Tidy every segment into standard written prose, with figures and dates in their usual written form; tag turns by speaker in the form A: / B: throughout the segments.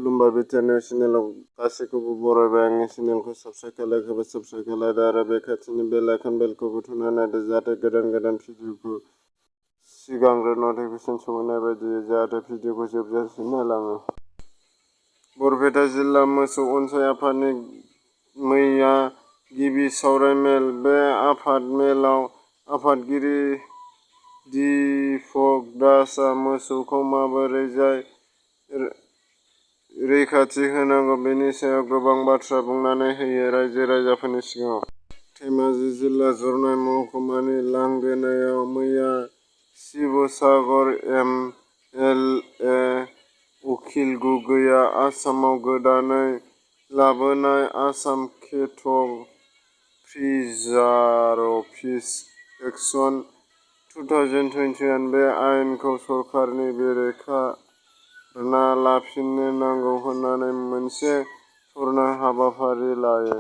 A: खुलुमबाय बिटिआरनि चेनेलाव गासैखौबो बरायबाय। आंनि चेनेलखौ साबस्क्राइब खालायाखैबा साबस्क्राइब खालायदो आरो बे खाथिनि बेल आइकन बेलखौबो थुना नायदो जाहाथे गोदान भिडिअखौ सिगांग्रो नटिफिकेसन सौहैनाय बायदियै जाहाथे भिडिअखौ जोबजासिम नायलाङो। बरपेटा जिल्ला मोसौ अनसाइ आफादनि मैया गिबि सावराय मेल। बे आफाद मेलाव आफादगिरि दीपक दासआ मोसौखौ माबोरै रैखाथि होनांगौ बेनि सायाव गोबां बाथ्रा बुंनानै होयो रायजो-राजाफोरनि सिगाङाव। धेमाजि जिल्ला जरनाय महकुमानि लांगोनायाव मैया शिबसागर एम एल ए अखिल गगैआ आसामाव गोदानै लाबोनाय आसाम केटल प्रिजार्भेशन एक्ट 2021 बे आयेनखौ सरकारनि बेरेखा ना लाफिननो नांगौ होननानै मोनसे धरना हाबाफारि लायो।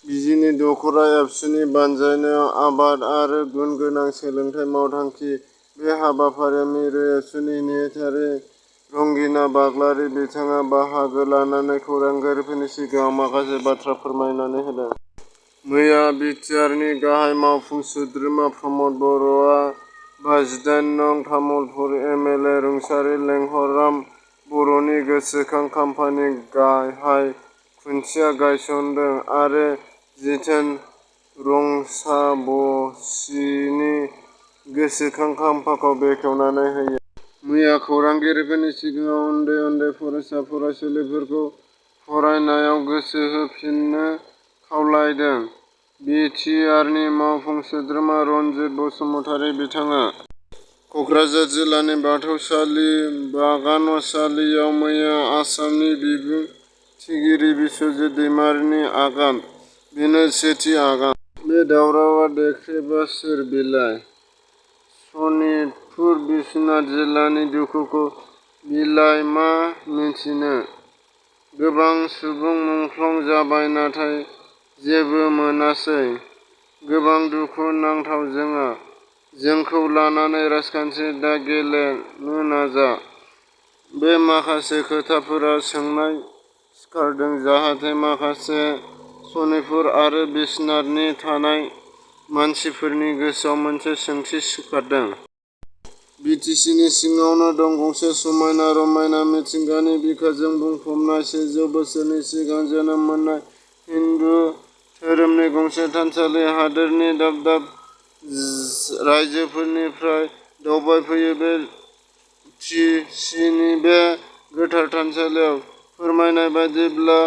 A: बिजिनि दख'रा एबसुनि बानजायनायाव आबाद आरो गुन गोनां सोलोंथाइ मावथांखि। बे हाबाफारियाव मिरु एबसुनि नेहाथारि रंगिना बाग्लारि बिथाङा बाहागो लानानै खौरांगिरिफोरनि सिगाङाव माखासे बाथ्रा फोरमायनानै होदों। मैया बिटिआरनि गाहाय मावफुं सोद्रोमा प्रमद बर'आ 58 नं तामुलपुर एम एल ए रुंसारि लेंहरराम बर'नि गोसोखां खाम्फानि गाहाय खुन्थिया गायसनदों आरो जितेन रंसाबसीनि गोसोखां खाम्फाखौ बेखेवनानै होयो। मैया खौरांगिरिफोरनि सिगाङाव उन्दै फरायसा-फरायसुलिफोरखौ फरायनायाव गोसो होफिननो खावलायदों। बिटिआरनि मावफुं सोद्रोमा रनजित बसुमतारि बिथाङा कक्राझार जिल्लानि बाथौसालि बागानसालियाव मैया आसामनि बिबुंथिगिरि बिस्वजित दैमारिनि आगान। बेनो सेथि आगान। बे दावरावआ देख्रेबा सोर बिलाय? सनितपुर बिस्वनाथ जिल्लानि दुखुखौ बिलाय मा मिथिनो? गोबां सुबुं मुंख्लं जाबाय नाथाय जेबो मोनासै। गोबां दुखु नांथाव जोंखौ लानानै राजखान्थि दागेलेनो नाजा। बे माखासे खोथाफोरा सोंनाय सिखारदों जाहाथे माखासे सनितपुर आरो बिस्वनाथनि थानाय मानसिफोरनि गोसोआव मोनसे सोंथि सिखारदों। बिटिसिनि सिङावनो दं गंसे समायना रमायना मिथिंगानि बिखाजों बुंफबनाय 100 बोसोरनि सिगां जोनोम मोननाय हिन्दु धोरोमनि गंसे थानसालि। हादोरनि दाब दाब रायजोफोरनिफ्राय दावबायफैयो बे त्रिचीनि बे गोथार थानसालियाव। फोरमायनाय बायदिब्ला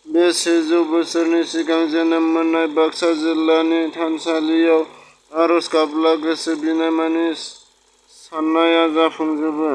A: बे 100 बोसोर सिगां जोनोम मोननाय बाक्सा जिल्लानि थानसालियाव आरज गाबब्ला गोसो बिनाय मानि साननाया जाफुंजोबो।